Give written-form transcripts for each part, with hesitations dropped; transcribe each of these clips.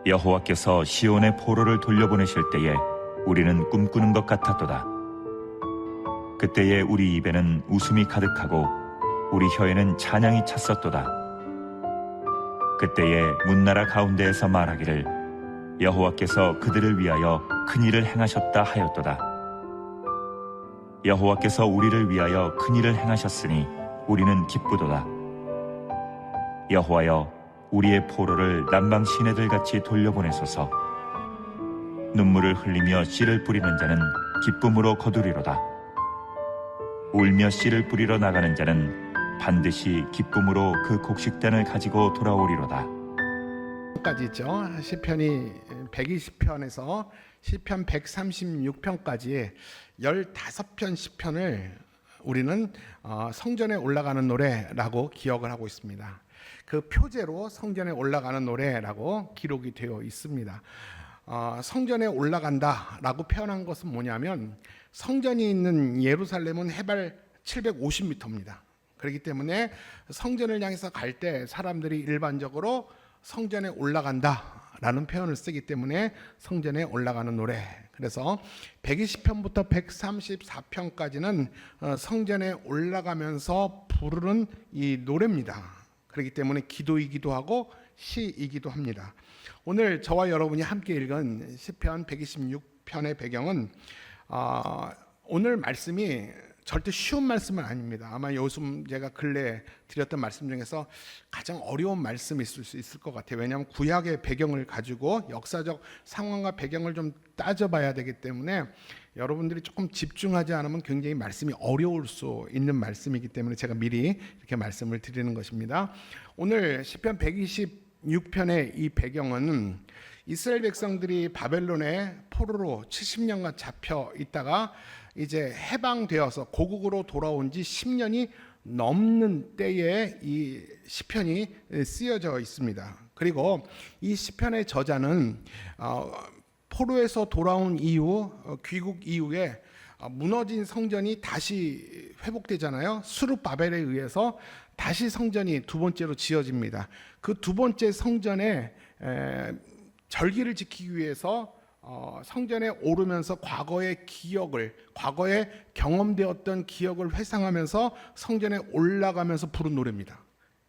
여호와께서 시온의 포로를 돌려보내실 때에 우리는 꿈꾸는 것 같았도다. 그때에 우리 입에는 웃음이 가득하고 우리 혀에는 찬양이 찼었도다. 그때에 문나라 가운데에서 말하기를 여호와께서 그들을 위하여 큰 일을 행하셨다 하였도다. 여호와께서 우리를 위하여 큰 일을 행하셨으니 우리는 기쁘도다. 여호와여, 우리의 포로를 남방 시내들같이 돌려보내소서. 눈물을 흘리며 씨를 뿌리는 자는 기쁨으로 거두리로다. 울며 씨를 뿌리러 나가는 자는 반드시 기쁨으로 그 곡식단을 가지고 돌아오리로다. 까지 있죠. 시편이 120편에서 시편 136편까지 15편 시편을 우리는 성전에 올라가는 노래라고 기억을 하고 있습니다. 그 표제로 성전에 올라가는 노래라고 기록이 되어 있습니다. 성전에 올라간다라고 표현한 것은 뭐냐면, 성전이 있는 예루살렘은 해발 750m입니다. 그렇기 때문에 성전을 향해서 갈 때 사람들이 일반적으로 성전에 올라간다라는 표현을 쓰기 때문에 성전에 올라가는 노래. 그래서 120편부터 134편까지는 성전에 올라가면서 부르는 이 노래입니다. 그렇기 때문에 기도이기도 하고 시이기도 합니다. 오늘 저와 여러분이 함께 읽은 시편 126편의 배경은 오늘 말씀이 절대 쉬운 말씀은 아닙니다. 아마 요즘 제가 근래 드렸던 말씀 중에서 가장 어려운 말씀이 있을 수 있을 것 같아요. 왜냐하면 구약의 배경을 가지고 역사적 상황과 배경을 좀 따져봐야 되기 때문에 여러분들이 조금 집중하지 않으면 굉장히 말씀이 어려울 수 있는 말씀이기 때문에 제가 미리 이렇게 말씀을 드리는 것입니다. 오늘 시편 126편의 이 배경은 이스라엘 백성들이 바벨론의 포로로 70년간 잡혀 있다가 이제 해방되어서 고국으로 돌아온 지 10년이 넘는 때에 이 시편이 쓰여져 있습니다. 그리고 이 시편의 저자는 포로에서 돌아온 이후, 귀국 이후에 무너진 성전이 다시 회복되잖아요. 수룹바벨에 의해서 다시 성전이 두 번째로 지어집니다. 그 두 번째 성전에 절기를 지키기 위해서 성전에 오르면서 과거의 기억을, 과거에 경험되었던 기억을 회상하면서 성전에 올라가면서 부른 노래입니다.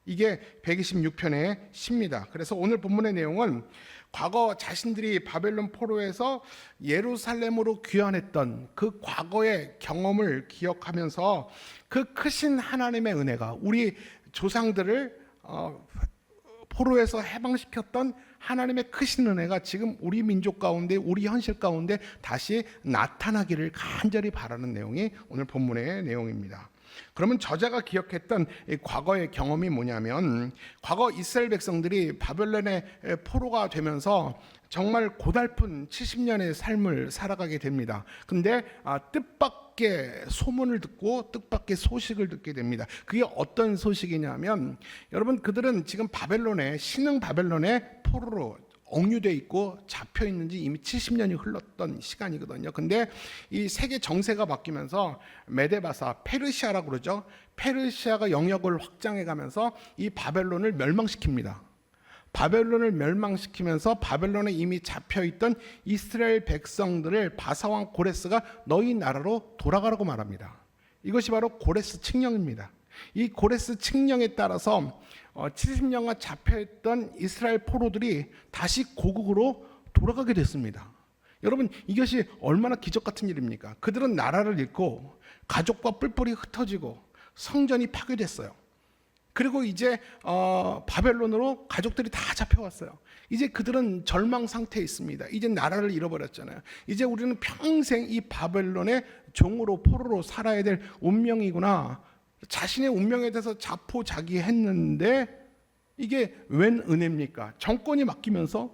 이게 126편의 시입니다. 그래서 오늘 본문의 내용은 과거 자신들이 바벨론 포로에서 예루살렘으로 귀환했던 그 과거의 경험을 기억하면서 그 크신 하나님의 은혜가, 우리 조상들을 포로에서 해방시켰던 하나님의 크신 은혜가 지금 우리 민족 가운데, 우리 현실 가운데 다시 나타나기를 간절히 바라는 내용이 오늘 본문의 내용입니다. 그러면 저자가 기억했던 이 과거의 경험이 뭐냐면, 과거 이스라엘 백성들이 바벨론의 포로가 되면서 정말 고달픈 70년의 삶을 살아가게 됩니다. 근데 뜻밖의 소문을 듣고 뜻밖의 소식을 듣게 됩니다. 그게 어떤 소식이냐면, 여러분, 그들은 지금 바벨론에, 신흥 바벨론의 포로로 억류돼 있고 잡혀 있는지 이미 70년이 흘렀던 시간이거든요. 근데 이 세계 정세가 바뀌면서 메데바사, 페르시아라고 그러죠. 페르시아가 영역을 확장해 가면서 이 바벨론을 멸망시킵니다. 바벨론을 멸망시키면서 바벨론에 이미 잡혀있던 이스라엘 백성들을 바사왕 고레스가 너희 나라로 돌아가라고 말합니다. 이것이 바로 고레스 칙령입니다. 이 고레스 칙령에 따라서 70년간 잡혀있던 이스라엘 포로들이 다시 고국으로 돌아가게 됐습니다. 여러분, 이것이 얼마나 기적 같은 일입니까? 그들은 나라를 잃고 가족과 뿔뿔이 흩어지고 성전이 파괴됐어요. 그리고 이제 바벨론으로 가족들이 다 잡혀왔어요. 이제 그들은 절망 상태에 있습니다. 이제 나라를 잃어버렸잖아요. 이제 우리는 평생 이 바벨론의 종으로, 포로로 살아야 될 운명이구나. 자신의 운명에 대해서 자포자기했는데 이게 웬 은혜입니까? 정권이 바뀌면서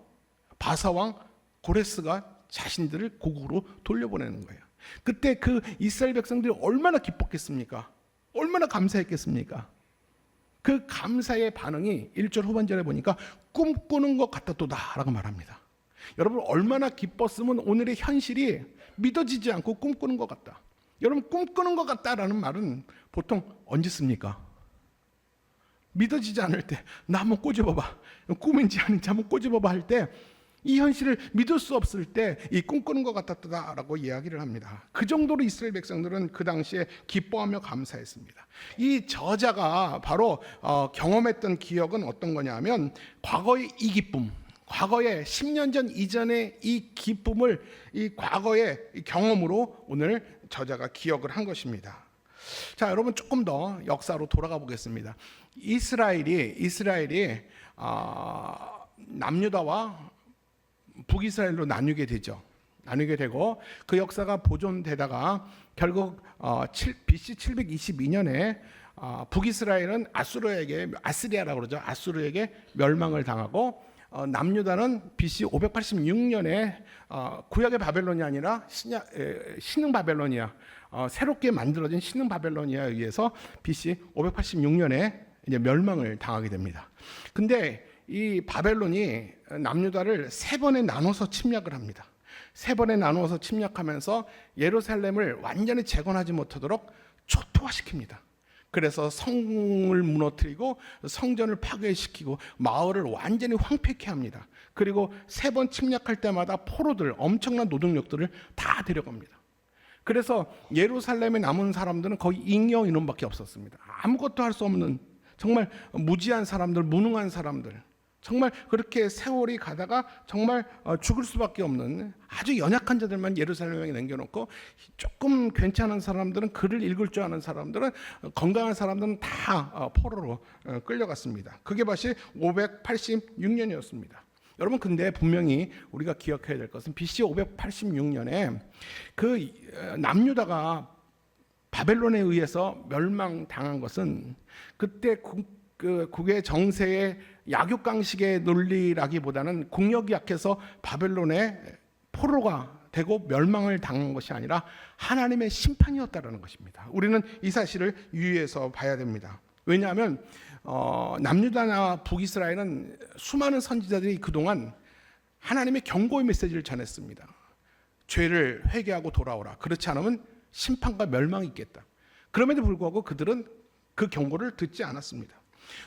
바사왕 고레스가 자신들을 고국으로 돌려보내는 거예요. 그때 그 이스라엘 백성들이 얼마나 기뻤겠습니까? 얼마나 감사했겠습니까? 그 감사의 반응이 1절 후반절에 보니까 꿈꾸는 것 같았도다 라고 말합니다. 여러분, 얼마나 기뻤으면 오늘의 현실이 믿어지지 않고 꿈꾸는 것 같다. 여러분, 꿈꾸는 것 같다라는 말은 보통 언제 씁니까? 믿어지지 않을 때, 나 한번 꼬집어봐. 꿈인지 아닌지 한번 꼬집어봐 할 때 이 현실을 믿을 수 없을 때 이 꿈꾸는 것 같았다라고 이야기를 합니다. 그 정도로 이스라엘 백성들은 그 당시에 기뻐하며 감사했습니다. 이 저자가 바로 경험했던 기억은 어떤 거냐면 과거의 이 기쁨, 과거의 10년 전 이전의 이 기쁨을 이 과거의 경험으로 오늘 저자가 기억을 한 것입니다. 자, 여러분 조금 더 역사로 돌아가 보겠습니다. 이스라엘이 남유다와 북이스라엘로 나뉘게 되죠. 나뉘게 되고 그 역사가 보존되다가 결국 BC 722년에 북이스라엘은 아스리아라고 그러죠. 아수르에게 멸망을 당하고 남유다는 BC 586년에 구약의 바벨론이 아니라 신흥 바벨로니아, 새롭게 만들어진 신흥 바벨로니아에 의해서 BC 586년에 이제 멸망을 당하게 됩니다. 근데 이 바벨론이 남유다를 세 번에 나눠서 침략을 합니다. 세 번에 나누어서 침략하면서 예루살렘을 완전히 재건하지 못하도록 초토화시킵니다. 그래서 성을 무너뜨리고 성전을 파괴시키고 마을을 완전히 황폐케 합니다. 그리고 세 번 침략할 때마다 포로들, 엄청난 노동력들을 다 데려갑니다. 그래서 예루살렘에 남은 사람들은 거의 잉여 인원밖에 없었습니다. 아무것도 할 수 없는 정말 무지한 사람들, 무능한 사람들, 정말 그렇게 세월이 가다가 정말 죽을 수밖에 없는 아주 연약한 자들만 예루살렘에 남겨놓고 조금 괜찮은 사람들은, 글을 읽을 줄 아는 사람들은, 건강한 사람들은 다 포로로 끌려갔습니다. 그게 다시 586년이었습니다. 여러분, 근데 분명히 우리가 기억해야 될 것은 BC 586년에 그 남유다가 바벨론에 의해서 멸망당한 것은 그때 국의 정세의 약육강식의 논리라기보다는 국력이 약해서 바벨론의 포로가 되고 멸망을 당한 것이 아니라 하나님의 심판이었다라는 것입니다. 우리는 이 사실을 유의해서 봐야 됩니다. 왜냐하면 남유다나 북이스라엘은 수많은 선지자들이 그동안 하나님의 경고의 메시지를 전했습니다. 죄를 회개하고 돌아오라. 그렇지 않으면 심판과 멸망이 있겠다. 그럼에도 불구하고 그들은 그 경고를 듣지 않았습니다.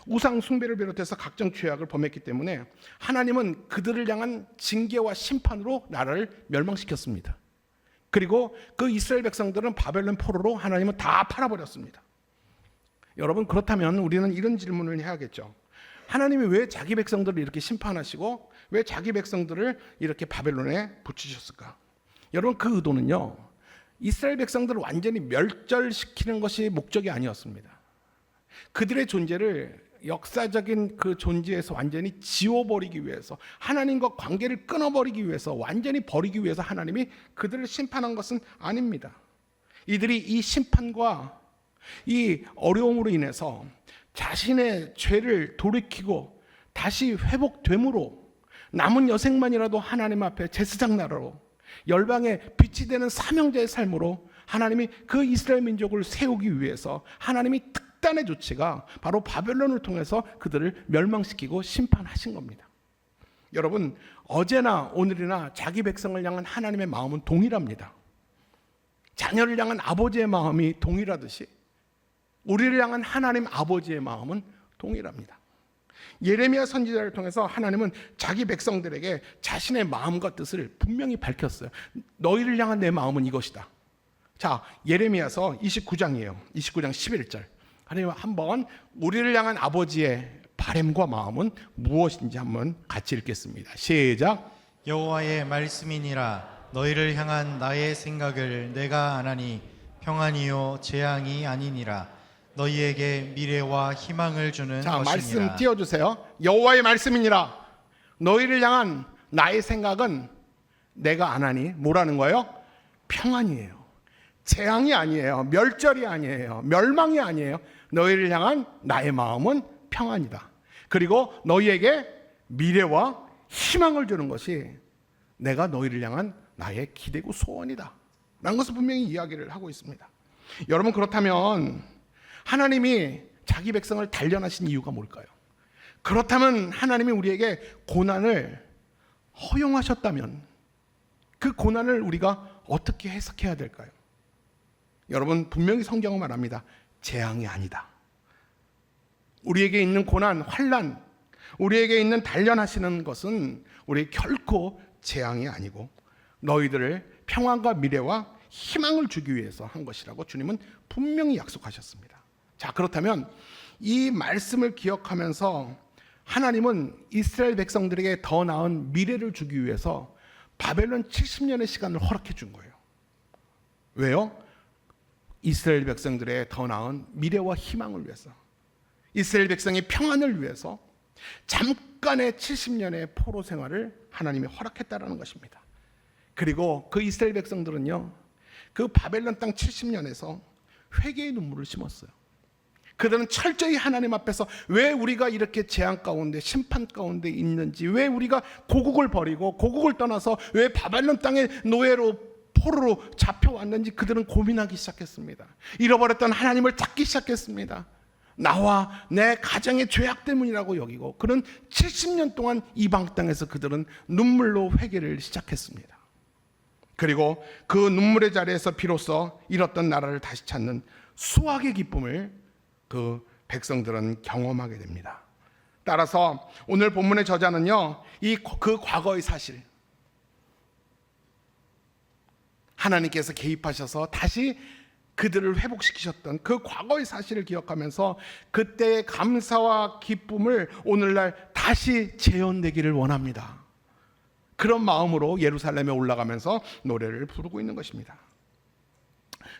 우상 숭배를 비롯해서 각종 죄악을 범했기 때문에 하나님은 그들을 향한 징계와 심판으로 나라를 멸망시켰습니다. 그리고 그 이스라엘 백성들은 바벨론 포로로 하나님은 다 팔아버렸습니다. 여러분, 그렇다면 우리는 이런 질문을 해야겠죠. 하나님이 왜 자기 백성들을 이렇게 심판하시고 왜 자기 백성들을 이렇게 바벨론에 붙이셨을까? 여러분, 그 의도는요, 이스라엘 백성들을 완전히 멸절시키는 것이 목적이 아니었습니다. 그들의 존재를 역사적인 그 존재에서 완전히 지워버리기 위해서, 하나님과 관계를 끊어버리기 위해서, 완전히 버리기 위해서 하나님이 그들을 심판한 것은 아닙니다. 이들이 이 심판과 이 어려움으로 인해서 자신의 죄를 돌이키고 다시 회복됨으로 남은 여생만이라도 하나님 앞에 제사장 나라로 열방의 빛이 되는 사명자의 삶으로 하나님이 그 이스라엘 민족을 세우기 위해서 하나님이 특단의 조치가 바로 바벨론을 통해서 그들을 멸망시키고 심판하신 겁니다. 여러분, 어제나 오늘이나 자기 백성을 향한 하나님의 마음은 동일합니다. 자녀를 향한 아버지의 마음이 동일하듯이 우리를 향한 하나님 아버지의 마음은 동일합니다. 예레미야 선지자를 통해서 하나님은 자기 백성들에게 자신의 마음과 뜻을 분명히 밝혔어요. 너희를 향한 내 마음은 이것이다. 자, 예레미야서 29장이에요. 29장 11절. 하나님 한번 우리를 향한 아버지의 바램과 마음은 무엇인지 한번 같이 읽겠습니다. 시작. 여호와의 말씀이니라. 너희를 향한 나의 생각을 내가 아나니 평안이요 재앙이 아니니라. 너희에게 미래와 희망을 주는 자, 것이니라. 말씀 띄워주세요. 여호와의 말씀이니라. 너희를 향한 나의 생각은 내가 아나니 뭐라는 거예요? 평안이에요. 재앙이 아니에요. 멸절이 아니에요. 멸망이 아니에요. 너희를 향한 나의 마음은 평안이다. 그리고 너희에게 미래와 희망을 주는 것이 내가 너희를 향한 나의 기대고 소원이다 라는 것을 분명히 이야기를 하고 있습니다. 여러분, 그렇다면 하나님이 자기 백성을 단련하신 이유가 뭘까요? 그렇다면 하나님이 우리에게 고난을 허용하셨다면 그 고난을 우리가 어떻게 해석해야 될까요? 여러분, 분명히 성경은 말합니다. 재앙이 아니다. 우리에게 있는 고난, 환난, 우리에게 있는 단련하시는 것은 우리 결코 재앙이 아니고 너희들을 평안과 미래와 희망을 주기 위해서 한 것이라고 주님은 분명히 약속하셨습니다. 자, 그렇다면 이 말씀을 기억하면서 하나님은 이스라엘 백성들에게 더 나은 미래를 주기 위해서 바벨론 70년의 시간을 허락해 준 거예요. 왜요? 이스라엘 백성들의 더 나은 미래와 희망을 위해서, 이스라엘 백성의 평안을 위해서 잠깐의 70년의 포로 생활을 하나님이 허락했다라는 것입니다. 그리고 그 이스라엘 백성들은요, 그 바벨론 땅 70년에서 회개의 눈물을 심었어요. 그들은 철저히 하나님 앞에서 왜 우리가 이렇게 재앙 가운데 심판 가운데 있는지, 왜 우리가 고국을 버리고 고국을 떠나서 왜 바벨론 땅의 노예로 포로로 잡혀왔는지 그들은 고민하기 시작했습니다. 잃어버렸던 하나님을 찾기 시작했습니다. 나와 내 가정의 죄악 때문이라고 여기고, 그는 70년 동안 이방 땅에서 그들은 눈물로 회개를 시작했습니다. 그리고 그 눈물의 자리에서 비로소 잃었던 나라를 다시 찾는 수확의 기쁨을 그 백성들은 경험하게 됩니다. 따라서 오늘 본문의 저자는요, 그 과거의 사실, 하나님께서 개입하셔서 다시 그들을 회복시키셨던 그 과거의 사실을 기억하면서 그때의 감사와 기쁨을 오늘날 다시 재현되기를 원합니다. 그런 마음으로 예루살렘에 올라가면서 노래를 부르고 있는 것입니다.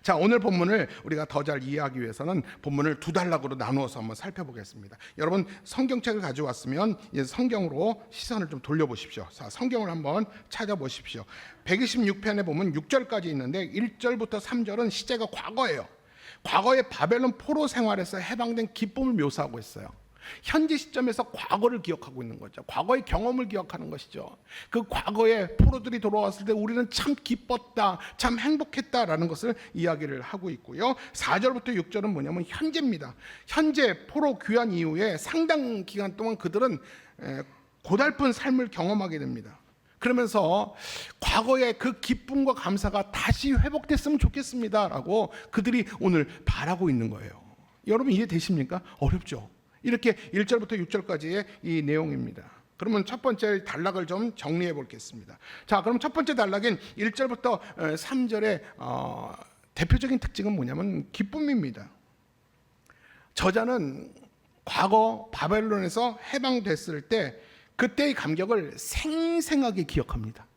자, 오늘 본문을 우리가 더 잘 이해하기 위해서는 본문을 두 단락으로 나누어서 한번 살펴보겠습니다. 여러분 성경책을 가져왔으면 이제 성경으로 시선을 좀 돌려보십시오. 자, 성경을 한번 찾아보십시오. 126편에 보면 6절까지 있는데 1절부터 3절은 시제가 과거예요. 과거의 바벨론 포로 생활에서 해방된 기쁨을 묘사하고 있어요. 현재 시점에서 과거를 기억하고 있는 거죠. 과거의 경험을 기억하는 것이죠. 그 과거에 포로들이 돌아왔을 때 우리는 참 기뻤다, 참 행복했다라는 것을 이야기를 하고 있고요. 4절부터 6절은 뭐냐면 현재입니다. 현재 포로 귀환 이후에 상당 기간 동안 그들은 고달픈 삶을 경험하게 됩니다. 그러면서 과거의 그 기쁨과 감사가 다시 회복됐으면 좋겠습니다라고 그들이 오늘 바라고 있는 거예요. 여러분 이해되십니까? 어렵죠? 이렇게 1절부터 6절까지의 이 내용입니다. 그러면 첫 번째 단락을 좀 정리해 보겠습니다. 자, 그럼 첫 번째 단락인 1절부터 3절의 대표적인 특징은 뭐냐면 기쁨입니다. 저자는 과거 바벨론에서 해방됐을 때 그때의 감격을 생생하게 기억합니다.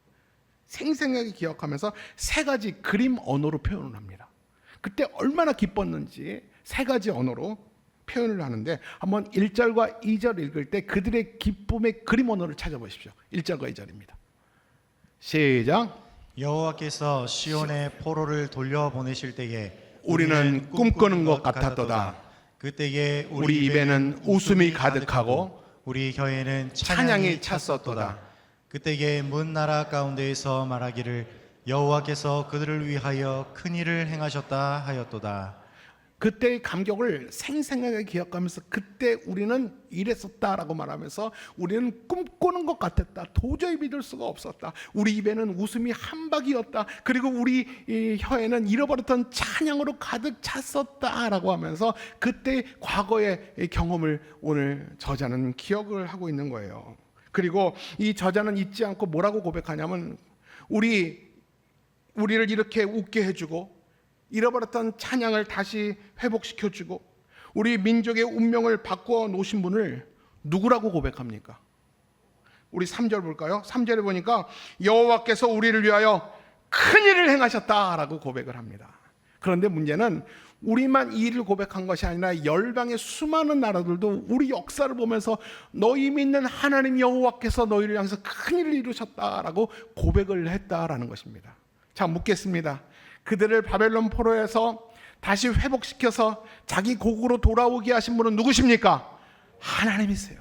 생생하게 기억하면서 세 가지 그림 언어로 표현을 합니다. 그때 얼마나 기뻤는지 세 가지 언어로 표현을 하는데, 한번 1절과 2절 읽을 때 그들의 기쁨의 그림 언어를 찾아보십시오. 1절과 2절입니다. 시작. 여호와께서 시온의 포로를 돌려보내실 때에 우리는 꿈꾸는 것 같았도다. 그때에 우리 입에는 웃음이 가득하고 우리 혀에는 찬양이 찼었도다. 그때에 먼 나라 가운데에서 말하기를 여호와께서 그들을 위하여 큰 일을 행하셨다 하였도다. 그때의 감격을 생생하게 기억하면서 그때 우리는 이랬었다라고 말하면서 우리는 꿈꾸는 것 같았다. 도저히 믿을 수가 없었다. 우리 입에는 웃음이 한박이었다. 그리고 우리 혀에는 잃어버렸던 찬양으로 가득 찼었다라고 하면서 그때의 과거의 경험을 오늘 저자는 기억을 하고 있는 거예요. 그리고 이 저자는 잊지 않고 뭐라고 고백하냐면 우리를 이렇게 웃게 해주고 잃어버렸던 찬양을 다시 회복시켜주고 우리 민족의 운명을 바꿔 놓으신 분을 누구라고 고백합니까? 우리 3절 볼까요? 3절에 보니까 여호와께서 우리를 위하여 큰 일을 행하셨다라고 고백을 합니다. 그런데 문제는 우리만 이 일을 고백한 것이 아니라 열방의 수많은 나라들도 우리 역사를 보면서 너희 믿는 하나님 여호와께서 너희를 향해서 큰 일을 이루셨다라고 고백을 했다라는 것입니다. 자, 묻겠습니다. 그들을 바벨론 포로에서 다시 회복시켜서 자기 고국으로 돌아오게 하신 분은 누구십니까? 하나님이세요.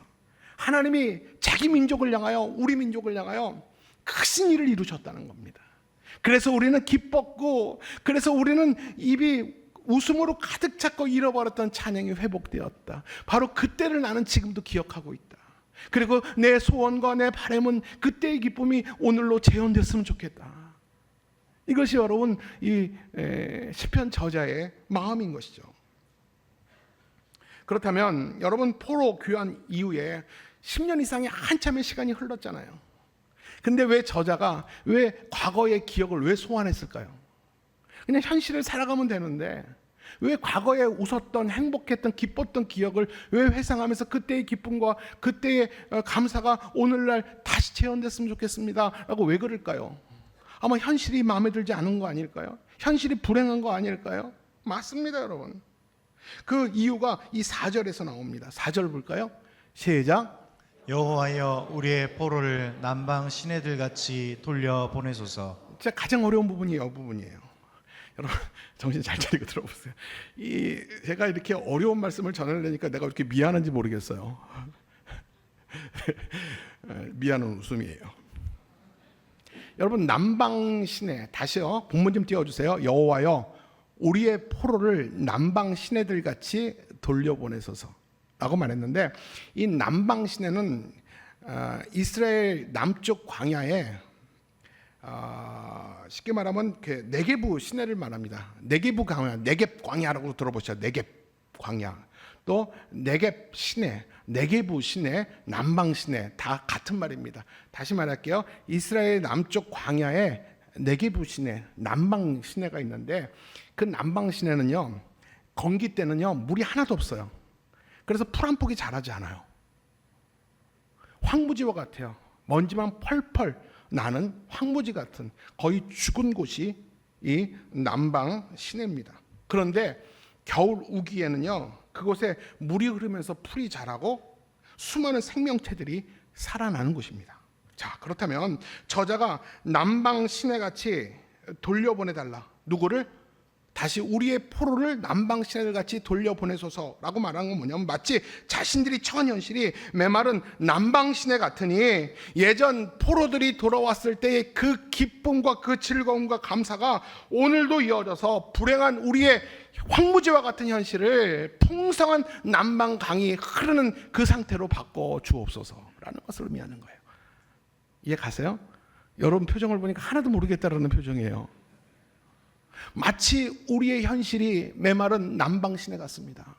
하나님이 자기 민족을 향하여, 우리 민족을 향하여 크신 일을 이루셨다는 겁니다. 그래서 우리는 기뻤고, 그래서 우리는 입이 웃음으로 가득 찼고 잃어버렸던 찬양이 회복되었다. 바로 그때를 나는 지금도 기억하고 있다. 그리고 내 소원과 내 바람은 그때의 기쁨이 오늘로 재현됐으면 좋겠다. 이것이 여러분 이 시편 저자의 마음인 것이죠. 그렇다면 여러분 포로 귀환 이후에 10년 이상의 한참의 시간이 흘렀잖아요. 근데 왜 저자가 왜 과거의 기억을 왜 소환했을까요? 그냥 현실을 살아가면 되는데 왜 과거에 웃었던 행복했던 기뻤던 기억을 왜 회상하면서 그때의 기쁨과 그때의 감사가 오늘날 다시 재현됐으면 좋겠습니다 라고 왜 그럴까요? 아마 현실이 마음에 들지 않은 거 아닐까요? 현실이 불행한 거 아닐까요? 맞습니다, 여러분. 그 이유가 이 4절에서 나옵니다. 4절 볼까요? 시작. 여호와여 우리의 포로를 남방 시내들 같이 돌려 보내소서. 진짜 가장 어려운 부분이 이 부분이에요. 여러분 정신 잘 차리고 들어보세요. 제가 이렇게 어려운 말씀을 전하려니까 내가 왜 이렇게 미안한지 모르겠어요. 미안한 웃음이에요. 여러분 남방 시내 다시요. 본문 좀 띄워주세요. 여호와여 우리의 포로를 남방 시내들 같이 돌려보내소서. 라고 말했는데 이 남방 시내는 이스라엘 남쪽 광야에 쉽게 말하면 네게부 시내를 말합니다. 네게부 광야, 네겝 광야라고 들어보셨죠? 네겝 광야, 또 네겝 시내, 네게부 시내, 남방 시내 다 같은 말입니다. 다시 말할게요. 이스라엘 남쪽 광야에 네게부 시내, 남방 시내가 있는데 그 남방 시내는요, 건기 때는요 물이 하나도 없어요. 그래서 풀 한 폭이 자라지 않아요. 황무지와 같아요. 먼지만 펄펄 나는 황무지 같은 거의 죽은 곳이 이 남방 시내입니다. 그런데 겨울 우기에는요 그곳에 물이 흐르면서 풀이 자라고 수많은 생명체들이 살아나는 곳입니다. 자, 그렇다면 저자가 남방 시내같이 돌려보내달라. 누구를? 다시 우리의 포로를 남방 시내들 같이 돌려보내소서라고 말하는 건 뭐냐면 마치 자신들이 처한 현실이 메마른 남방 시내 같으니 예전 포로들이 돌아왔을 때의 그 기쁨과 그 즐거움과 감사가 오늘도 이어져서 불행한 우리의 황무지와 같은 현실을 풍성한 남방 강이 흐르는 그 상태로 바꿔 주옵소서라는 것을 의미하는 거예요. 이해 가세요? 여러분 표정을 보니까 하나도 모르겠다라는 표정이에요. 마치 우리의 현실이 메마른 남방 시내 같습니다.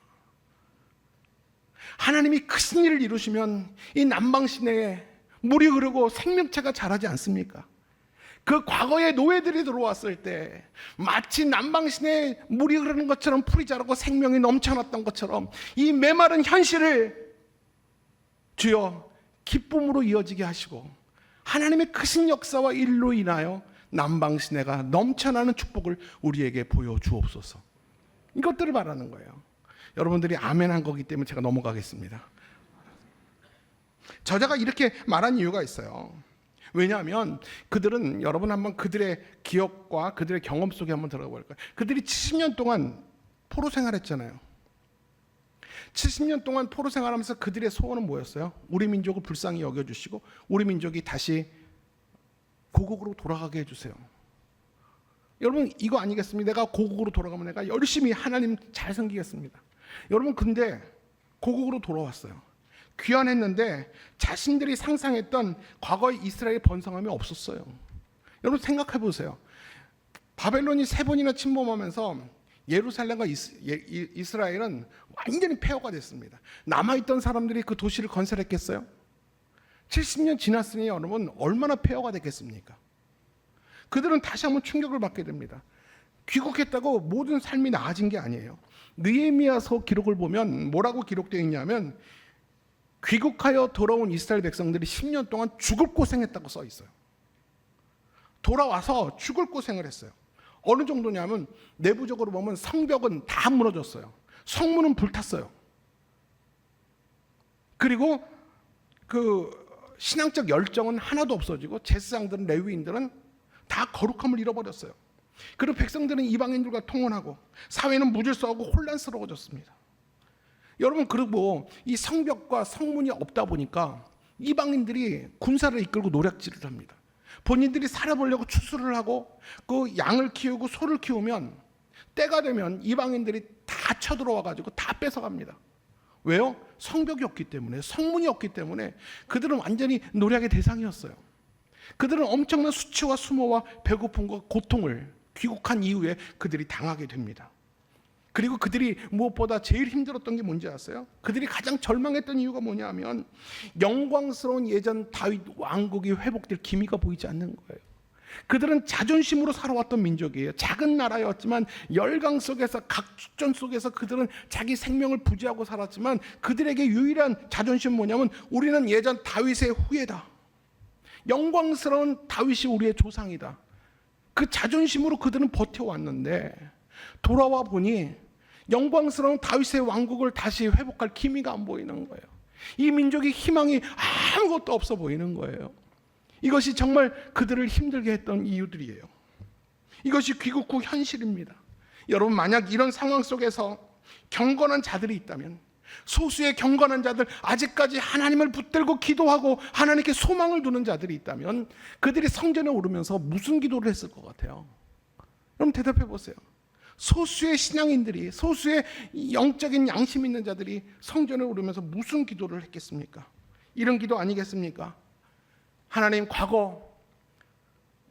하나님이 크신 일을 이루시면 이 남방 시내에 물이 흐르고 생명체가 자라지 않습니까? 그 과거의 노예들이 들어왔을 때 마치 남방 시내에 물이 흐르는 것처럼 풀이 자라고 생명이 넘쳐났던 것처럼 이 메마른 현실을 주여 기쁨으로 이어지게 하시고 하나님의 크신 역사와 일로 인하여 남방 시내가 넘쳐나는 축복을 우리에게 보여주옵소서. 이것들을 바라는 거예요. 여러분들이 아멘 한 거기 때문에 제가 넘어가겠습니다. 저자가 이렇게 말한 이유가 있어요. 왜냐하면 그들은 여러분 한번 그들의 기억과 그들의 경험 속에 한번 들어가 볼까요? 그들이 70년 동안 포로 생활했잖아요. 70년 동안 포로 생활하면서 그들의 소원은 뭐였어요? 우리 민족을 불쌍히 여겨주시고 우리 민족이 다시 고국으로 돌아가게 해주세요. 여러분 이거 아니겠습니까? 내가 고국으로 돌아가면 내가 열심히 하나님 잘 섬기겠습니다. 여러분 근데 고국으로 돌아왔어요. 귀환했는데 자신들이 상상했던 과거의 이스라엘 번성함이 없었어요. 여러분 생각해 보세요. 바벨론이 3번이나 침범하면서 예루살렘과 이스라엘은 완전히 폐허가 됐습니다. 남아있던 사람들이 그 도시를 건설했겠어요? 70년 지났으니 여러분 얼마나 폐허가 됐겠습니까? 그들은 다시 한번 충격을 받게 됩니다. 귀국했다고 모든 삶이 나아진 게 아니에요. 느헤미야서 기록을 보면 뭐라고 기록되어 있냐면 귀국하여 돌아온 이스라엘 백성들이 10년 동안 죽을 고생했다고 써 있어요. 돌아와서 죽을 고생을 했어요. 어느 정도냐면 내부적으로 보면 성벽은 다 무너졌어요. 성문은 불탔어요. 그리고 그 신앙적 열정은 하나도 없어지고 제사장들은 레위인들은 다 거룩함을 잃어버렸어요. 그리고 백성들은 이방인들과 통혼하고 사회는 무질서하고 혼란스러워졌습니다. 여러분 그리고 이 성벽과 성문이 없다 보니까 이방인들이 군사를 이끌고 노략질을 합니다. 본인들이 살아보려고 추수를 하고 그 양을 키우고 소를 키우면 때가 되면 이방인들이 다 쳐들어와 가지고 다 뺏어갑니다. 왜요? 성벽이 없기 때문에, 성문이 없기 때문에 그들은 완전히 노략의 대상이었어요. 그들은 엄청난 수치와 수모와 배고픔과 고통을 귀국한 이후에 그들이 당하게 됩니다. 그리고 그들이 무엇보다 제일 힘들었던 게 뭔지 아세요? 그들이 가장 절망했던 이유가 뭐냐면 영광스러운 예전 다윗 왕국이 회복될 기미가 보이지 않는 거예요. 그들은 자존심으로 살아왔던 민족이에요. 작은 나라였지만 열강 속에서 각축전 속에서 그들은 자기 생명을 부지하고 살았지만 그들에게 유일한 자존심은 뭐냐면 우리는 예전 다윗의 후예다. 영광스러운 다윗이 우리의 조상이다. 그 자존심으로 그들은 버텨왔는데 돌아와 보니 영광스러운 다윗의 왕국을 다시 회복할 기미가 안 보이는 거예요. 이 민족의 희망이 아무것도 없어 보이는 거예요. 이것이 정말 그들을 힘들게 했던 이유들이에요. 이것이 귀국 후 현실입니다. 여러분, 만약 이런 상황 속에서 경건한 자들이 있다면, 소수의 경건한 자들, 아직까지 하나님을 붙들고 기도하고 하나님께 소망을 두는 자들이 있다면 그들이 성전에 오르면서 무슨 기도를 했을 것 같아요? 여러분 대답해 보세요. 소수의 신앙인들이, 소수의 영적인 양심 있는 자들이 성전에 오르면서 무슨 기도를 했겠습니까? 이런 기도 아니겠습니까? 하나님, 과거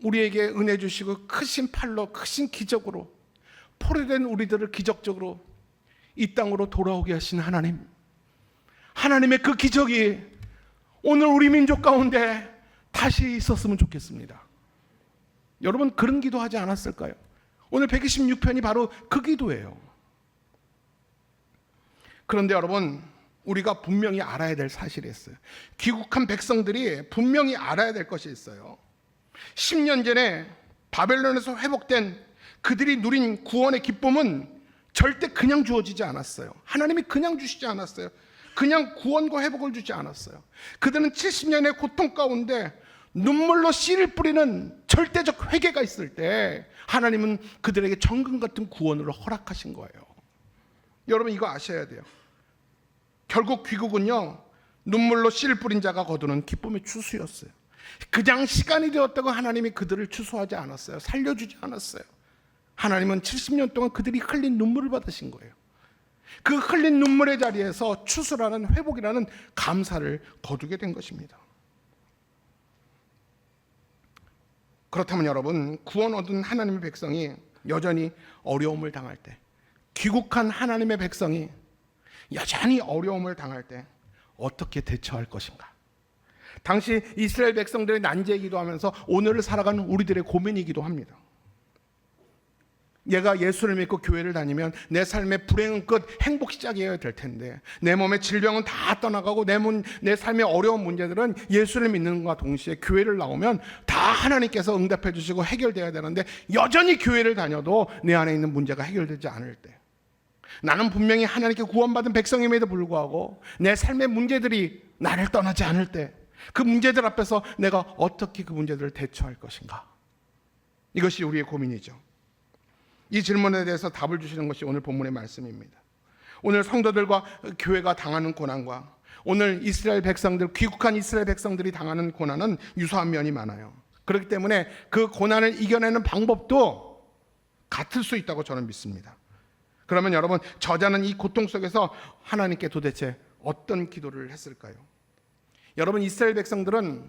우리에게 은혜 주시고 크신 팔로 크신 기적으로 포로된 우리들을 기적적으로 이 땅으로 돌아오게 하신 하나님, 하나님의 그 기적이 오늘 우리 민족 가운데 다시 있었으면 좋겠습니다. 여러분 그런 기도하지 않았을까요? 오늘 126편이 바로 그 기도예요. 그런데 여러분, 우리가 분명히 알아야 될 사실이 있어요. 귀국한 백성들이 분명히 알아야 될 것이 있어요. 10년 전에 바벨론에서 회복된 그들이 누린 구원의 기쁨은 절대 그냥 주어지지 않았어요. 하나님이 그냥 주시지 않았어요. 그냥 구원과 회복을 주지 않았어요. 그들은 70년의 고통 가운데 눈물로 씨를 뿌리는 절대적 회개가 있을 때 하나님은 그들에게 정금 같은 구원을 허락하신 거예요. 여러분 이거 아셔야 돼요. 결국 귀국은요, 눈물로 씨를 뿌린 자가 거두는 기쁨의 추수였어요. 그냥 시간이 되었다고 하나님이 그들을 추수하지 않았어요. 살려주지 않았어요. 하나님은 70년 동안 그들이 흘린 눈물을 받으신 거예요. 그 흘린 눈물의 자리에서 추수라는, 회복이라는 감사를 거두게 된 것입니다. 그렇다면 여러분, 구원 얻은 하나님의 백성이 여전히 어려움을 당할 때, 귀국한 하나님의 백성이 여전히 어려움을 당할 때 어떻게 대처할 것인가? 당시 이스라엘 백성들의 난제이기도 하면서 오늘을 살아가는 우리들의 고민이기도 합니다. 얘가 예수를 믿고 교회를 다니면 내 삶의 불행은 끝, 행복 시작이어야 될 텐데 내 몸의 질병은 다 떠나가고 내 삶의 어려운 문제들은 예수를 믿는 것과 동시에 교회를 나오면 다 하나님께서 응답해 주시고 해결돼야 되는데 여전히 교회를 다녀도 내 안에 있는 문제가 해결되지 않을 때, 나는 분명히 하나님께 구원받은 백성임에도 불구하고 내 삶의 문제들이 나를 떠나지 않을 때 그 문제들 앞에서 내가 어떻게 그 문제들을 대처할 것인가? 이것이 우리의 고민이죠. 이 질문에 대해서 답을 주시는 것이 오늘 본문의 말씀입니다. 오늘 성도들과 교회가 당하는 고난과 오늘 이스라엘 백성들, 귀국한 이스라엘 백성들이 당하는 고난은 유사한 면이 많아요. 그렇기 때문에 그 고난을 이겨내는 방법도 같을 수 있다고 저는 믿습니다. 그러면 여러분, 저자는 이 고통 속에서 하나님께 도대체 어떤 기도를 했을까요? 여러분, 이스라엘 백성들은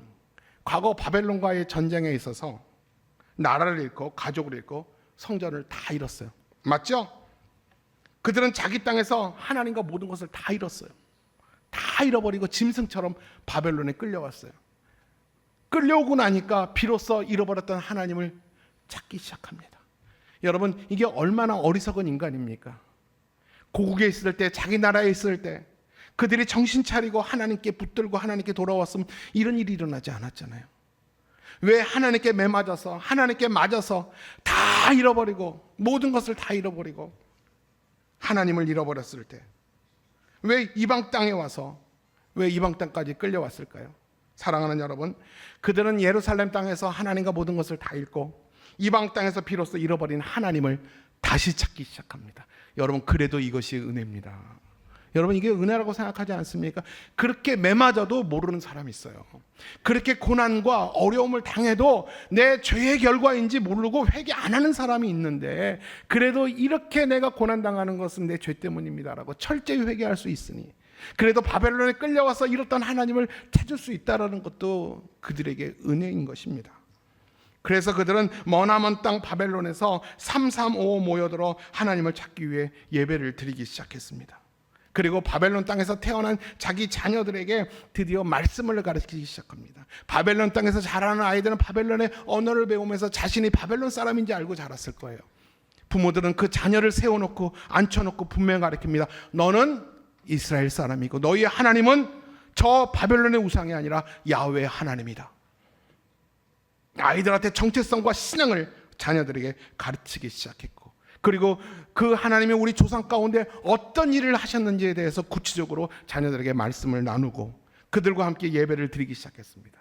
과거 바벨론과의 전쟁에 있어서 나라를 잃고 가족을 잃고 성전을 다 잃었어요. 맞죠? 그들은 자기 땅에서 하나님과 모든 것을 다 잃었어요. 다 잃어버리고 짐승처럼 바벨론에 끌려왔어요. 끌려오고 나니까 비로소 잃어버렸던 하나님을 찾기 시작합니다. 여러분, 이게 얼마나 어리석은 인간입니까? 고국에 있을 때, 자기 나라에 있을 때 그들이 정신 차리고 하나님께 붙들고 하나님께 돌아왔으면 이런 일이 일어나지 않았잖아요. 왜 하나님께 매맞아서, 하나님께 맞아서 다 잃어버리고 모든 것을 다 잃어버리고 하나님을 잃어버렸을 때 왜 이방 땅에 와서, 왜 이방 땅까지 끌려왔을까요? 사랑하는 여러분, 그들은 예루살렘 땅에서 하나님과 모든 것을 다 잃고 이방 땅에서 비로소 잃어버린 하나님을 다시 찾기 시작합니다. 여러분, 그래도 이것이 은혜입니다. 여러분, 이게 은혜라고 생각하지 않습니까? 그렇게 매맞아도 모르는 사람이 있어요. 그렇게 고난과 어려움을 당해도 내 죄의 결과인지 모르고 회개 안 하는 사람이 있는데 그래도 이렇게 내가 고난당하는 것은 내 죄 때문입니다라고 철저히 회개할 수 있으니, 그래도 바벨론에 끌려와서 잃었던 하나님을 찾을 수 있다는 것도 그들에게 은혜인 것입니다. 그래서 그들은 머나먼 땅 바벨론에서 335 모여들어 하나님을 찾기 위해 예배를 드리기 시작했습니다. 그리고 바벨론 땅에서 태어난 자기 자녀들에게 드디어 말씀을 가르치기 시작합니다. 바벨론 땅에서 자라는 아이들은 바벨론의 언어를 배우면서 자신이 바벨론 사람인지 알고 자랐을 거예요. 부모들은 그 자녀를 세워놓고 앉혀놓고 분명히 가르칩니다. 너는 이스라엘 사람이고 너희의 하나님은 저 바벨론의 우상이 아니라 야훼 하나님이다. 아이들한테 정체성과 신앙을 자녀들에게 가르치기 시작했고, 그리고 그 하나님이 우리 조상 가운데 어떤 일을 하셨는지에 대해서 구체적으로 자녀들에게 말씀을 나누고 그들과 함께 예배를 드리기 시작했습니다.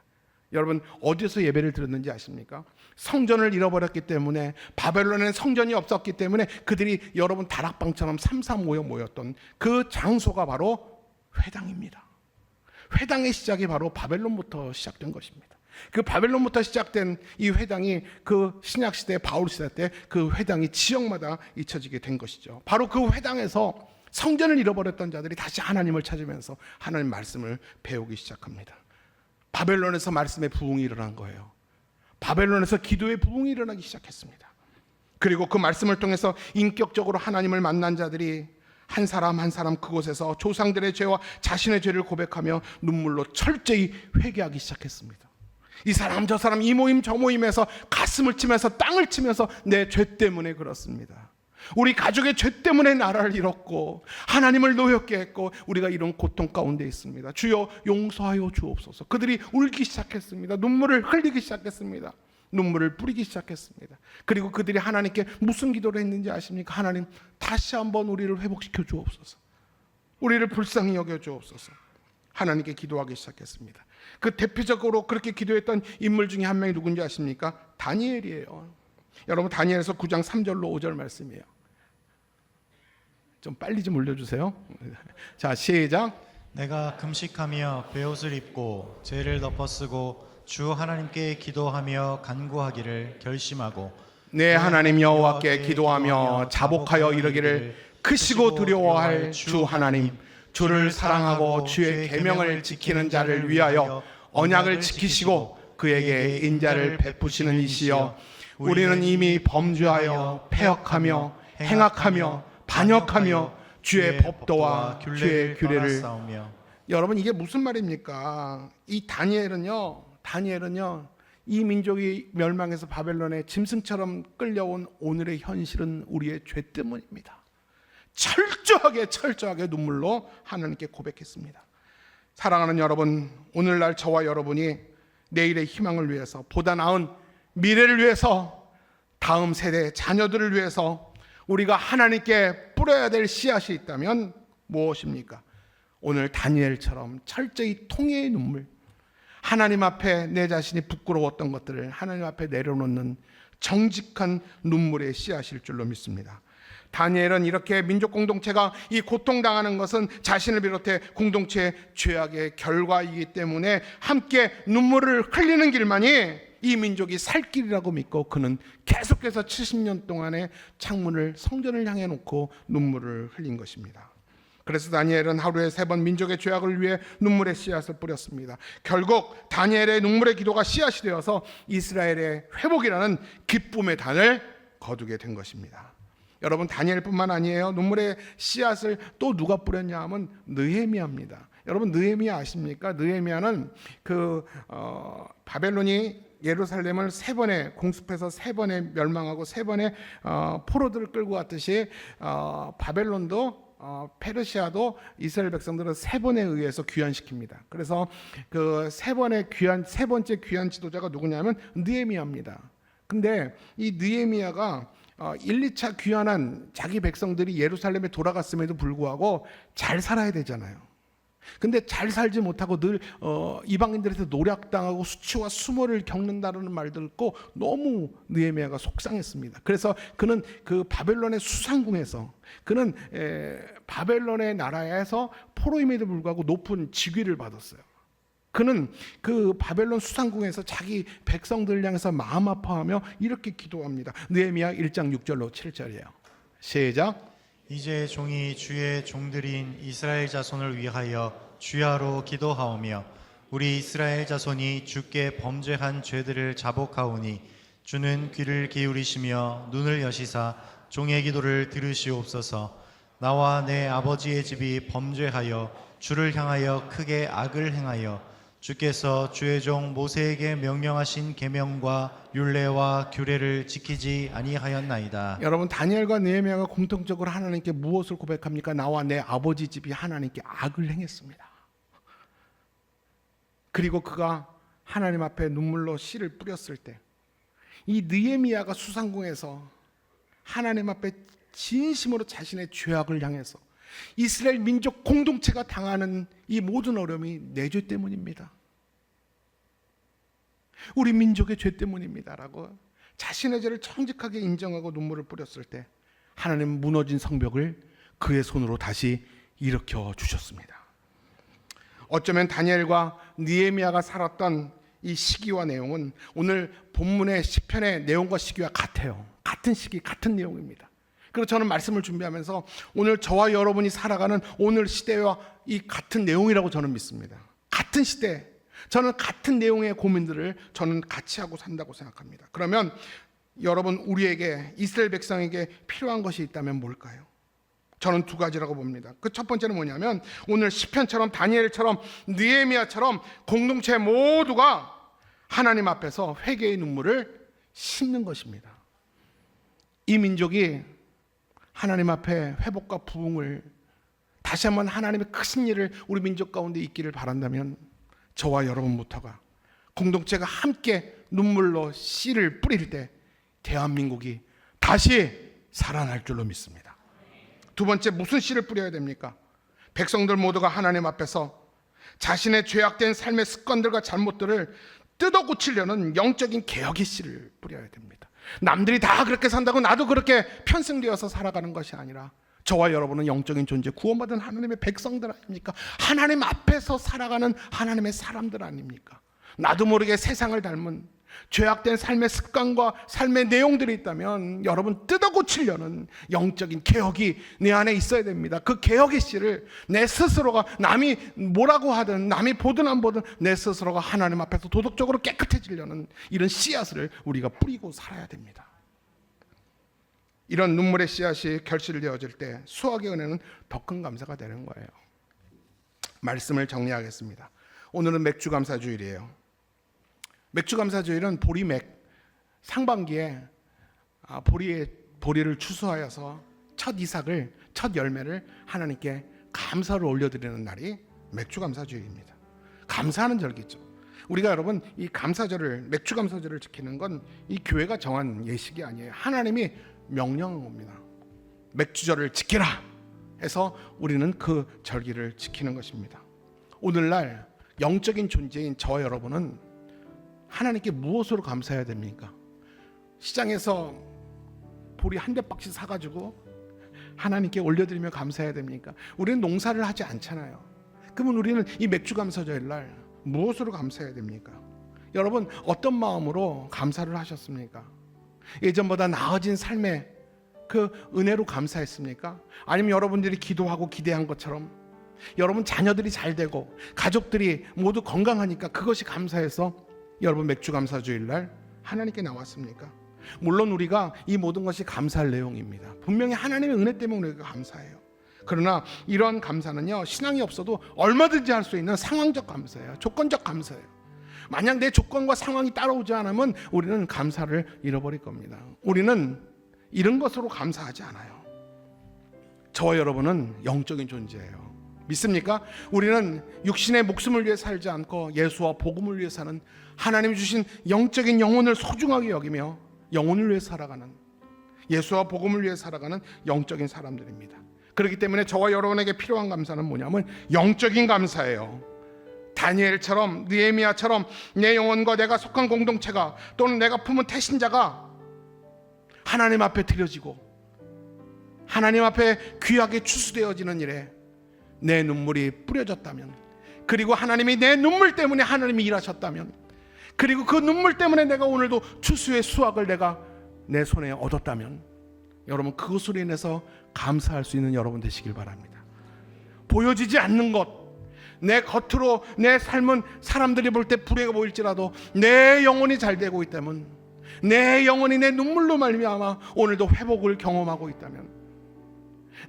여러분, 어디서 예배를 드렸는지 아십니까? 성전을 잃어버렸기 때문에, 바벨론에는 성전이 없었기 때문에 그들이 여러분 다락방처럼 335여 모였던 그 장소가 바로 회당입니다. 회당의 시작이 바로 바벨론부터 시작된 것입니다. 그 바벨론부터 시작된 이 회당이 그 신약시대 바울 시대 때 그 회당이 지역마다 잊혀지게 된 것이죠. 바로 그 회당에서 성전을 잃어버렸던 자들이 다시 하나님을 찾으면서 하나님 말씀을 배우기 시작합니다. 바벨론에서 말씀의 부흥이 일어난 거예요. 바벨론에서 기도의 부흥이 일어나기 시작했습니다. 그리고 그 말씀을 통해서 인격적으로 하나님을 만난 자들이 한 사람 한 사람 그곳에서 조상들의 죄와 자신의 죄를 고백하며 눈물로 철저히 회개하기 시작했습니다. 이 사람 저 사람 이 모임 저 모임에서 가슴을 치면서 땅을 치면서 내 죄 때문에 그렇습니다. 우리 가족의 죄 때문에 나라를 잃었고 하나님을 노엽게 했고 우리가 이런 고통 가운데 있습니다. 주여 용서하여 주옵소서. 그들이 울기 시작했습니다. 눈물을 흘리기 시작했습니다. 눈물을 뿌리기 시작했습니다. 그리고 그들이 하나님께 무슨 기도를 했는지 아십니까? 하나님, 다시 한번 우리를 회복시켜 주옵소서. 우리를 불쌍히 여겨 주옵소서. 하나님께 기도하기 시작했습니다. 그 대표적으로 그렇게 기도했던 인물 중에 한 명이 누군지 아십니까? 다니엘이에요. 여러분, 다니엘서 9장 3절로 5절 말씀이에요. 좀 빨리 좀 올려주세요. 자, 시작. 내가 금식하며 베옷을 입고 죄를 덮어쓰고 주 하나님께 기도하며 간구하기를 결심하고 내 하나님 여호와께 기도하며 자복하여 이르기를 크시고 두려워할 주 하나님, 주를 사랑하고 주의 계명을 지키는 자를 위하여 언약을 지키시고 그에게 인자를 베푸시는 이시여, 우리는 이미 범죄하여 패역하며 행악하며 반역하며 주의 법도와 주의 규례를 싸우며. 여러분, 이게 무슨 말입니까? 이 다니엘은요 이 민족이 멸망해서 바벨론에 짐승처럼 끌려온 오늘의 현실은 우리의 죄 때문입니다. 철저하게 눈물로 하나님께 고백했습니다. 사랑하는 여러분, 오늘날 저와 여러분이 내일의 희망을 위해서, 보다 나은 미래를 위해서, 다음 세대 자녀들을 위해서 우리가 하나님께 뿌려야 될 씨앗이 있다면 무엇입니까? 오늘 다니엘처럼 철저히 통회의 눈물, 하나님 앞에 내 자신이 부끄러웠던 것들을 하나님 앞에 내려놓는 정직한 눈물의 씨앗일 줄로 믿습니다. 다니엘은 이렇게 민족 공동체가 이 고통당하는 것은 자신을 비롯해 공동체의 죄악의 결과이기 때문에 함께 눈물을 흘리는 길만이 이 민족이 살 길이라고 믿고 그는 계속해서 70년 동안의 창문을, 성전을 향해 놓고 눈물을 흘린 것입니다. 그래서 다니엘은 하루에 3번 민족의 죄악을 위해 눈물의 씨앗을 뿌렸습니다. 결국 다니엘의 눈물의 기도가 씨앗이 되어서 이스라엘의 회복이라는 기쁨의 단을 거두게 된 것입니다. 여러분, 다니엘뿐만 아니에요. 눈물의 씨앗을 또 누가 뿌렸냐 하면 느헤미야입니다. 여러분, 느헤미야 아십니까? 느헤미야는 바벨론이 예루살렘을 3번에 공습해서 3번에 멸망하고 3번에 포로들을 끌고 갔듯이 바벨론도 페르시아도 이스라엘 백성들을 3번에 의해서 귀환시킵니다. 그래서 그 3번의 세 번째 귀환 지도자가 누구냐면 느헤미야입니다. 근데 이 느헤미야가 1, 2차 귀환한 자기 백성들이 예루살렘에 돌아갔음에도 불구하고 잘 살아야 되잖아요. 근데 잘 살지 못하고 늘 이방인들한테 노략당하고 수치와 수모를 겪는다는 말 듣고 너무 느헤미야가 속상했습니다. 그래서 그는 그 바벨론의 수상궁에서, 그는 바벨론의 나라에서 포로임에도 불구하고 높은 직위를 받았어요. 그는 그 바벨론 수상궁에서 자기 백성들 향해서 마음 아파하며 이렇게 기도합니다. 느헤미야 1장 6절로 7절이에요. 시작. 이제 종이 주의 종들인 이스라엘 자손을 위하여 주야로 기도하오며 우리 이스라엘 자손이 주께 범죄한 죄들을 자복하오니 주는 귀를 기울이시며 눈을 여시사 종의 기도를 들으시옵소서. 나와 내 아버지의 집이 범죄하여 주를 향하여 크게 악을 행하여 주께서 주의 종 모세에게 명령하신 계명과 율례와 규례를 지키지 아니하였나이다. 여러분, 다니엘과 느헤미야가 공통적으로 하나님께 무엇을 고백합니까? 나와 내 아버지 집이 하나님께 악을 행했습니다. 그리고 그가 하나님 앞에 눈물로 씨를 뿌렸을 때 이 느헤미야가 수상궁에서 하나님 앞에 진심으로 자신의 죄악을 향해서 이스라엘 민족 공동체가 당하는 이 모든 어려움이 내 죄 때문입니다. 우리 민족의 죄 때문입니다라고 자신의 죄를 정직하게 인정하고 눈물을 뿌렸을 때 하나님은 무너진 성벽을 그의 손으로 다시 일으켜 주셨습니다. 어쩌면 다니엘과 느헤미야가 살았던 이 시기와 내용은 오늘 본문의 시편의 내용과 시기와 같아요. 같은 시기, 같은 내용입니다. 그래서 저는 말씀을 준비하면서 오늘 저와 여러분이 살아가는 오늘 시대와 이 같은 내용이라고 저는 믿습니다. 같은 시대, 저는 같은 내용의 고민들을 저는 같이 하고 산다고 생각합니다. 그러면 여러분, 우리에게, 이스라엘 백성에게 필요한 것이 있다면 뭘까요? 저는 두 가지라고 봅니다. 그 첫 번째는 뭐냐면 오늘 시편처럼 다니엘처럼 느헤미야처럼 공동체 모두가 하나님 앞에서 회개의 눈물을 씻는 것입니다. 이 민족이 하나님 앞에 회복과 부흥을 다시 한번 하나님의 크신 일을 우리 민족 가운데 있기를 바란다면 저와 여러분부터가 공동체가 함께 눈물로 씨를 뿌릴 때 대한민국이 다시 살아날 줄로 믿습니다. 두 번째, 무슨 씨를 뿌려야 됩니까? 백성들 모두가 하나님 앞에서 자신의 죄악된 삶의 습관들과 잘못들을 뜯어 고치려는 영적인 개혁의 씨를 뿌려야 됩니다. 남들이 다 그렇게 산다고 나도 그렇게 편승되어서 살아가는 것이 아니라 저와 여러분은 영적인 존재, 구원받은 하나님의 백성들 아닙니까? 하나님 앞에서 살아가는 하나님의 사람들 아닙니까? 나도 모르게 세상을 닮은 죄악된 삶의 습관과 삶의 내용들이 있다면 여러분 뜯어 고치려는 영적인 개혁이 내 안에 있어야 됩니다. 그 개혁의 씨를 내 스스로가, 남이 뭐라고 하든 남이 보든 안 보든 내 스스로가 하나님 앞에서 도덕적으로 깨끗해지려는 이런 씨앗을 우리가 뿌리고 살아야 됩니다. 이런 눈물의 씨앗이 결실되어질 때 수확의 은혜는 더 큰 감사가 되는 거예요. 말씀을 정리하겠습니다. 오늘은 맥주감사주일이에요. 맥주감사주일은 보리맥, 상반기에 보리를 추수하여서 첫 이삭을, 첫 열매를 하나님께 감사를 올려드리는 날이 맥주감사주일입니다. 감사하는 절기죠. 우리가 여러분 이 감사절을, 맥주감사절을 지키는 건 이 교회가 정한 예식이 아니에요. 하나님이 명령한 겁니다. 맥주절을 지키라 해서 우리는 그 절기를 지키는 것입니다. 오늘날 영적인 존재인 저와 여러분은 하나님께 무엇으로 감사해야 됩니까? 시장에서 보리 한 대박씩 사가지고 하나님께 올려드리며 감사해야 됩니까? 우리는 농사를 하지 않잖아요. 그러면 우리는 이 맥주감사절일 날 무엇으로 감사해야 됩니까? 여러분 어떤 마음으로 감사를 하셨습니까? 예전보다 나아진 삶의 그 은혜로 감사했습니까? 아니면 여러분들이 기도하고 기대한 것처럼 여러분 자녀들이 잘 되고 가족들이 모두 건강하니까 그것이 감사해서 여러분 맥주감사주일 날 하나님께 나왔습니까? 물론 우리가 이 모든 것이 감사할 내용입니다. 분명히 하나님의 은혜 때문에 우리가 감사해요. 그러나 이런 감사는요, 신앙이 없어도 얼마든지 할 수 있는 상황적 감사예요. 조건적 감사예요. 만약 내 조건과 상황이 따라오지 않으면 우리는 감사를 잃어버릴 겁니다. 우리는 이런 것으로 감사하지 않아요. 저와 여러분은 영적인 존재예요. 믿습니까? 우리는 육신의 목숨을 위해 살지 않고 예수와 복음을 위해 사는, 하나님이 주신 영적인 영혼을 소중하게 여기며 영혼을 위해 살아가는, 예수와 복음을 위해 살아가는 영적인 사람들입니다. 그렇기 때문에 저와 여러분에게 필요한 감사는 뭐냐면 영적인 감사예요. 다니엘처럼 느헤미야처럼 내 영혼과 내가 속한 공동체가 또는 내가 품은 태신자가 하나님 앞에 드려지고 하나님 앞에 귀하게 추수되어지는 일에 내 눈물이 뿌려졌다면, 그리고 하나님이 내 눈물 때문에 하나님이 일하셨다면, 그리고 그 눈물 때문에 내가 오늘도 추수의 수확을 내가 내 손에 얻었다면, 여러분 그것으로 인해서 감사할 수 있는 여러분 되시길 바랍니다. 보여지지 않는 것, 내 겉으로 내 삶은 사람들이 볼 때 불행해 보일지라도 내 영혼이 잘 되고 있다면, 내 영혼이 내 눈물로 말미암아 오늘도 회복을 경험하고 있다면,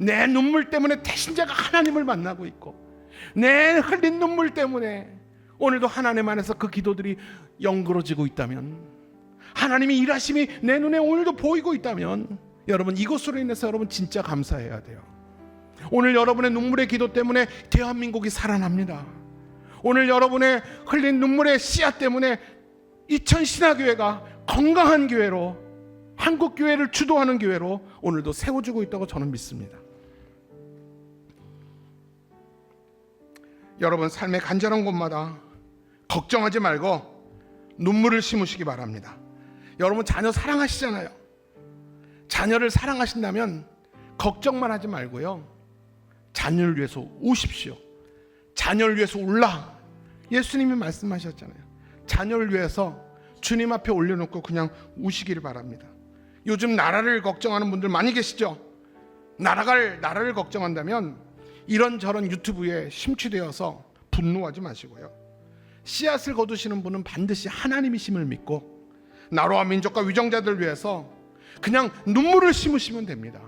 내 눈물 때문에 대신자가 하나님을 만나고 있고, 내 흘린 눈물 때문에 오늘도 하나님 안에서 그 기도들이 연그러지고 있다면, 하나님이 일하심이 내 눈에 오늘도 보이고 있다면, 여러분 이것으로 인해서 여러분 진짜 감사해야 돼요. 오늘 여러분의 눈물의 기도 때문에 대한민국이 살아납니다. 오늘 여러분의 흘린 눈물의 씨앗 때문에 이천신화교회가 건강한 교회로, 한국교회를 주도하는 교회로 오늘도 세워지고 있다고 저는 믿습니다. 여러분 삶의 간절한 곳마다 걱정하지 말고 눈물을 심으시기 바랍니다. 여러분 자녀 사랑하시잖아요. 자녀를 사랑하신다면 걱정만 하지 말고요, 자녀를 위해서 우십시오. 자녀를 위해서 울라. 예수님이 말씀하셨잖아요. 자녀를 위해서 주님 앞에 올려놓고 그냥 우시기를 바랍니다. 요즘 나라를 걱정하는 분들 많이 계시죠? 나라를 걱정한다면 이런저런 유튜브에 심취되어서 분노하지 마시고요, 씨앗을 거두시는 분은 반드시 하나님이심을 믿고 나라와 민족과 위정자들 위해서 그냥 눈물을 심으시면 됩니다.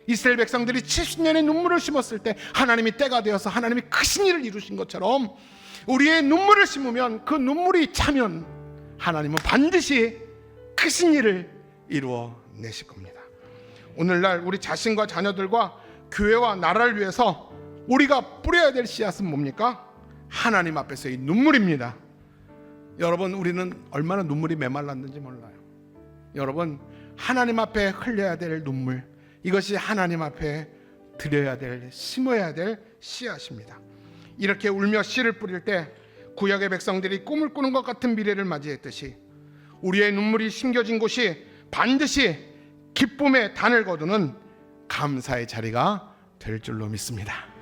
이스라엘 백성들이 70년의 눈물을 심었을 때 하나님이 때가 되어서 하나님이 크신 일을 이루신 것처럼 우리의 눈물을 심으면, 그 눈물이 차면 하나님은 반드시 크신 일을 이루어내실 겁니다. 오늘날 우리 자신과 자녀들과 교회와 나라를 위해서 우리가 뿌려야 될 씨앗은 뭡니까? 하나님 앞에서의 눈물입니다. 여러분 우리는 얼마나 눈물이 메말랐는지 몰라요. 여러분 하나님 앞에 흘려야 될 눈물, 이것이 하나님 앞에 드려야 될, 심어야 될 씨앗입니다. 이렇게 울며 씨를 뿌릴 때 구약의 백성들이 꿈을 꾸는 것 같은 미래를 맞이했듯이 우리의 눈물이 심겨진 곳이 반드시 기쁨의 단을 거두는 감사의 자리가 될 줄로 믿습니다.